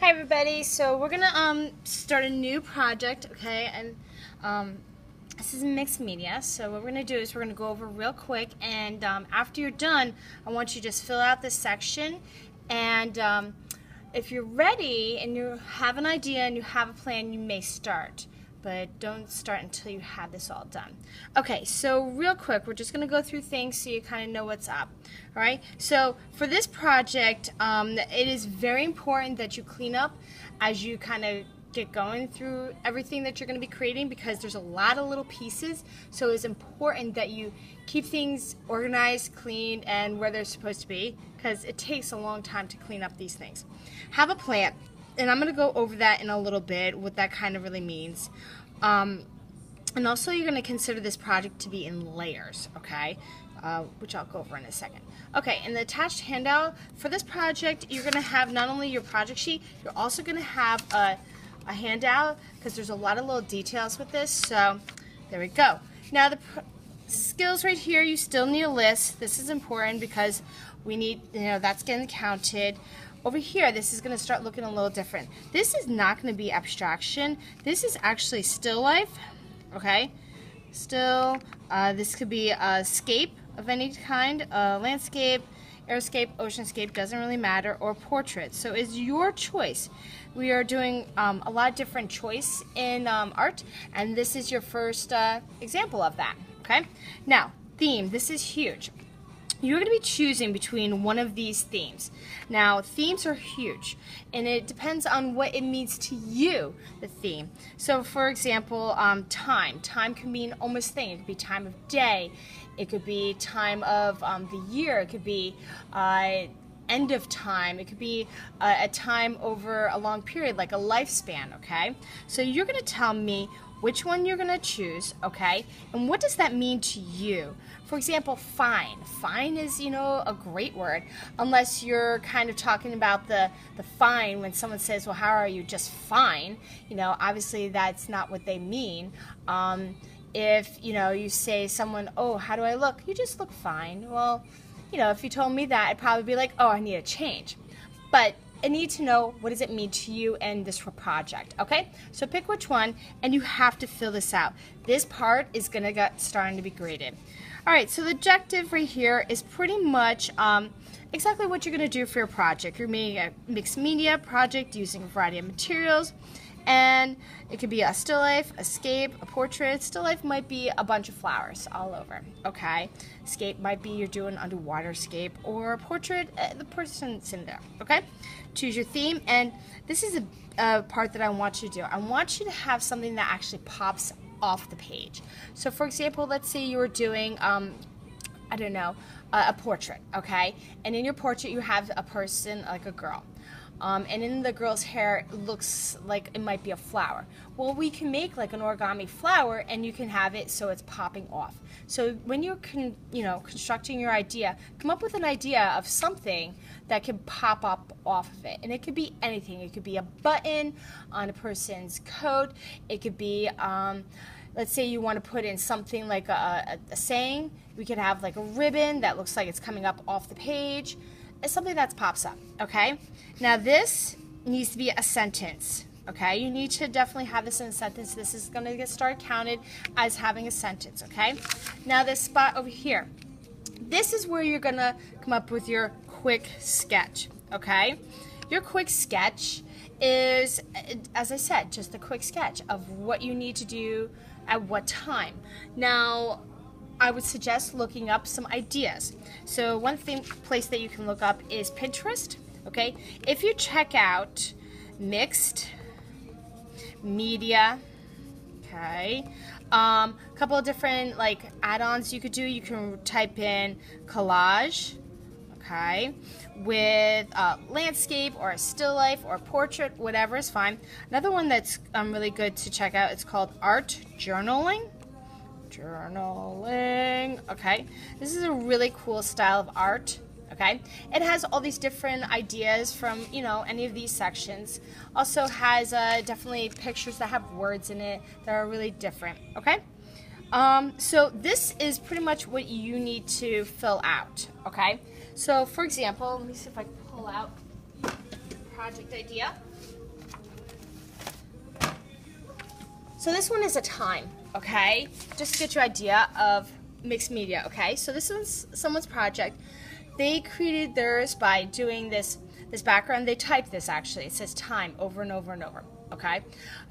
Hi everybody, so we're gonna start a new project, okay, and this is mixed media. So what we're gonna do is we're gonna go over real quick, and after you're done, I want you to just fill out this section, and if you're ready and you have an idea and you have a plan, you may start. But don't start until you have this all done. Okay, so real quick, we're just going to go through things so you kind of know what's up. All right, so for this project, it is very important that you clean up as you kind of get going through everything that you're going to be creating, because there's a lot of little pieces, so it's important that you keep things organized, clean, and where they're supposed to be, because it takes a long time to clean up these things. Have a plan. And I'm going to go over that in a little bit, what that kind of really means. And also you're going to consider this project to be in layers, okay? Which I'll go over in a second. Okay, in the attached handout, for this project, you're going to have not only your project sheet, you're also going to have a handout, because there's a lot of little details with this. So there we go. Now the skills right here, you still need a list. This is important because we need, that's getting counted. Over here, this is going to start looking a little different. This is not going to be abstraction. This is actually still life, okay? Still, this could be a scape of any kind, a landscape, airscape, oceanscape, doesn't really matter, or portrait. So it's your choice. We are doing a lot of different choice in art, and this is your first example of that, okay? Now, theme, this is huge. You're going to be choosing between one of these themes. Now, themes are huge, and it depends on what it means to you, the theme. So, for example, time. Time can mean almost thing. It could be time of day. It could be time of the year. It could be end of time. It could be a time over a long period, like a lifespan, okay? So you're going to tell me which one you're going to choose, okay? And what does that mean to you? For example, fine. Fine is, a great word, unless you're kind of talking about the fine when someone says, well, how are you? Just fine. Obviously that's not what they mean. If, you say someone, oh, how do I look? You just look fine. Well, if you told me that, I'd probably be like, oh, I need a change. But I need to know, what does it mean to you and this project, okay? So pick which one, and you have to fill this out. This part is going to get starting to be graded. All right, so the objective right here is pretty much exactly what you're going to do for your project. You're making a mixed media project using a variety of materials, and it could be a still life, a scape, a portrait. Still life might be a bunch of flowers all over, okay? Scape might be you're doing underwater scape, or a portrait, the person's in there, okay? Choose your theme, and this is a part that I want you to do. I want you to have something that actually pops off the page. So for example, let's say you were doing, I don't know, a portrait, okay? And in your portrait you have a person, like a girl. And in the girl's hair, it looks like it might be a flower. Well, we can make like an origami flower, and you can have it so it's popping off. So when you're constructing your idea, come up with an idea of something that can pop up off of it. And it could be anything. It could be a button on a person's coat. It could be, let's say you want to put in something like a saying. We could have like a ribbon that looks like it's coming up off the page. It's something that pops up, okay? Now this needs to be a sentence, okay? You need to definitely have this in a sentence. This is going to get started counted as having a sentence, okay? Now this spot over here, this is where you're going to come up with your quick sketch, okay? Your quick sketch is, as I said, just a quick sketch of what you need to do at what time. Now, I would suggest looking up some ideas. So one place that you can look up is Pinterest, okay? If you check out mixed media, okay, a couple of different like add-ons you could do. You can type in collage, okay, with landscape or a still life or portrait, whatever is fine. Another one that's really good to check out, it's called art journaling. Okay, this is a really cool style of art, okay? It has all these different ideas from, any of these sections. Also has definitely pictures that have words in it that are really different, okay? So this is pretty much what you need to fill out, okay? So for example, let me see if I can pull out project idea. So this one is a time, okay? Just to get your idea of mixed media, okay? So this one's someone's project. They created theirs by doing this background. They typed this actually. It says time over and over and over, okay?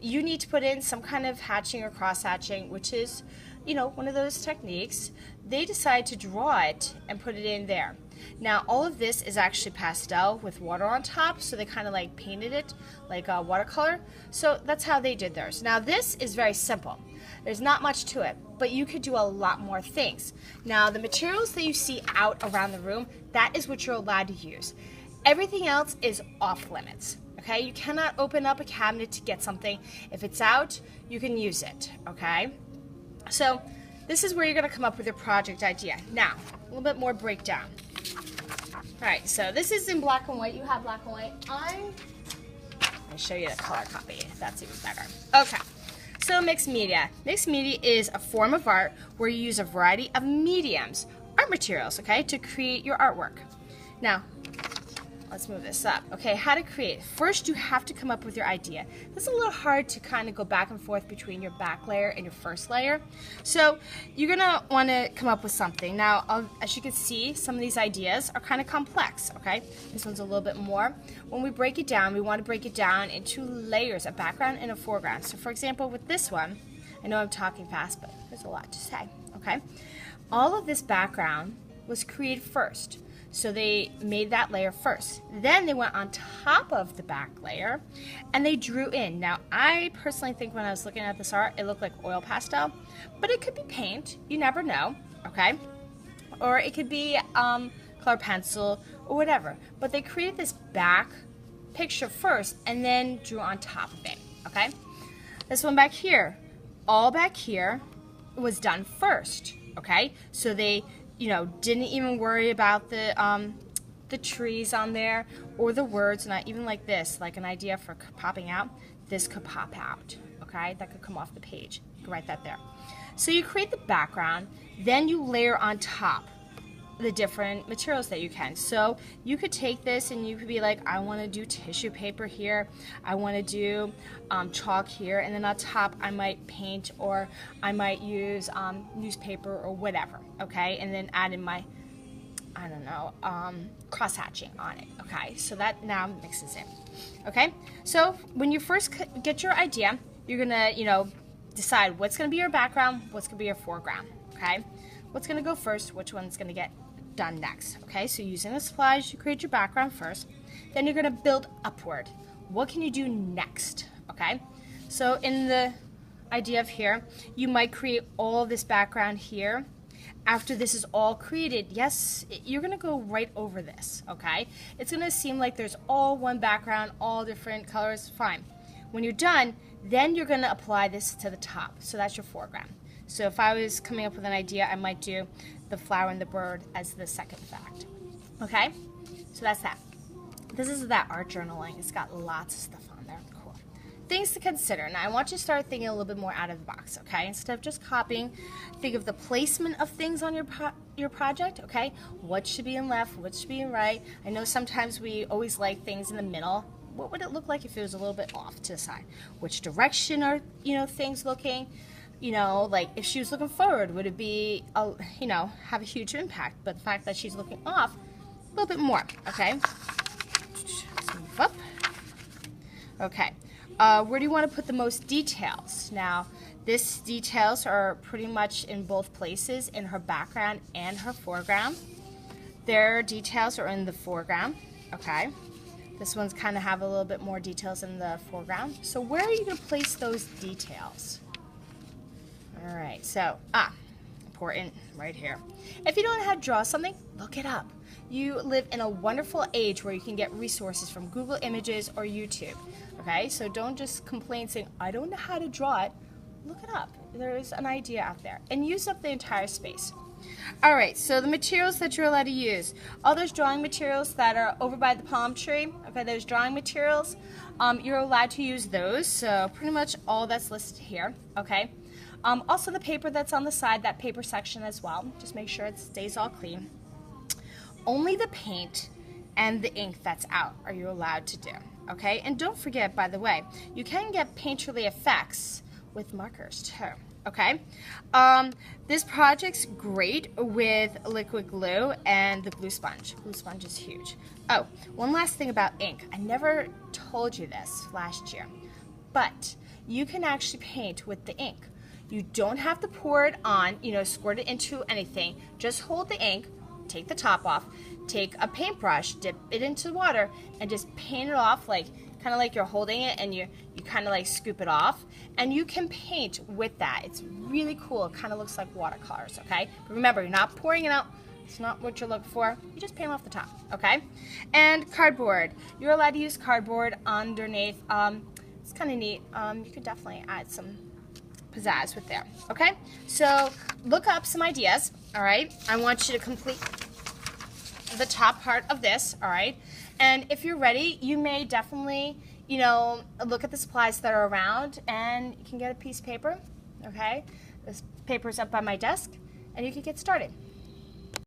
You need to put in some kind of hatching or cross hatching, which is, you know, one of those techniques. They decided to draw it and put it in there. Now all of this is actually pastel with water on top, so they kind of like painted it like a watercolor. So that's how they did theirs. Now this is very simple. There's not much to it, but you could do a lot more things. Now the materials that you see out around the room, that is what you're allowed to use. Everything else is off limits, okay? You cannot open up a cabinet to get something. If it's out, you can use it, okay? So this is where you're gonna come up with your project idea. Now, a little bit more breakdown. All right, so this is in black and white. You have black and white. I'll show you the color copy. That's even better. Okay, so mixed media. Mixed media is a form of art where you use a variety of mediums, art materials, okay, to create your artwork. Now, let's move this up. Okay, how to create. First, you have to come up with your idea. This is a little hard to kind of go back and forth between your back layer and your first layer. So you're gonna wanna come up with something. Now, as you can see, some of these ideas are kind of complex, okay? This one's a little bit more. When we break it down, we wanna break it down into layers, a background and a foreground. So for example, with this one, I know I'm talking fast, but there's a lot to say, okay? All of this background was created first. So they made that layer first. Then they went on top of the back layer and they drew in. Now, I personally think when I was looking at this art, it looked like oil pastel, but it could be paint. You never know, okay? Or it could be color pencil or whatever. But they created this back picture first and then drew on top of it, okay? This one back here, all back here was done first, okay? So they, you know, didn't even worry about the trees on there or the words, not even like this, like an idea for popping out. This could pop out, okay? That could come off the page. You can write that there. So you create the background, then you layer on top the different materials that you can. So you could take this and you could be like, I want to do tissue paper here, I want to do chalk here, and then on top I might paint, or I might use newspaper or whatever, okay? And then add in my, I don't know, cross-hatching on it, okay? So that now mixes in, okay? So when you first get your idea, you're gonna, you know, decide what's gonna be your background, what's gonna be your foreground, okay? What's gonna go first, which one's gonna get done next, okay? So using the supplies, you create your background first, then you're gonna build upward. What can you do next, okay? So in the idea of here, you might create all this background here. After this is all created, yes, you're gonna go right over this, okay? It's gonna seem like there's all one background, all different colors, fine. When you're done, then you're gonna apply this to the top. So that's your foreground. So if I was coming up with an idea, I might do the flower and the bird as the second fact. Okay? So that's that. This is that art journaling. It's got lots of stuff on there. Cool. Things to consider. Now I want you to start thinking a little bit more out of the box, okay? Instead of just copying, think of the placement of things on your project, okay? What should be in left, what should be in right. I know sometimes we always like things in the middle. What would it look like if it was a little bit off to the side? Which direction are, you know, things looking? You know, like if she was looking forward, would it be, you know, have a huge impact? But the fact that she's looking off, a little bit more, okay? Let's move up. Okay, where do you want to put the most details? Now, this details are pretty much in both places, in her background and her foreground. Their details are in the foreground, okay? This one's kind of have a little bit more details in the foreground. So where are you going to place those details? All right, so, important, right here. If you don't know how to draw something, look it up. You live in a wonderful age where you can get resources from Google Images or YouTube, okay? So don't just complain saying, I don't know how to draw it. Look it up. There's an idea out there. And use up the entire space. All right, so the materials that you're allowed to use. All those drawing materials that are over by the palm tree, okay, those drawing materials, you're allowed to use those. So pretty much all that's listed here, okay? Also the paper that's on the side, that paper section as well. Just make sure it stays all clean. Only the paint and the ink that's out are you allowed to do, okay? And don't forget, by the way, you can get Painterly effects with markers too. Okay, this project's great with liquid glue and the glue sponge. Glue sponge is huge. Oh, one last thing about ink. I never told you this last year, but you can actually paint with the ink. You don't have to pour it on, squirt it into anything. Just hold the ink, take the top off, take a paintbrush, dip it into water, and just paint it off kind of like you're holding it, and you kind of like scoop it off, and you can paint with that. It's really cool. It kind of looks like watercolors, okay? But remember, you're not pouring it out. It's not what you're looking for. You just paint off the top, okay? And cardboard. You're allowed to use cardboard underneath. It's kind of neat. You could definitely add some pizzazz with there, okay? So look up some ideas, all right? I want you to complete the top part of this, all right? And if you're ready, you may definitely, look at the supplies that are around, and you can get a piece of paper, okay? This paper's up by my desk, and you can get started.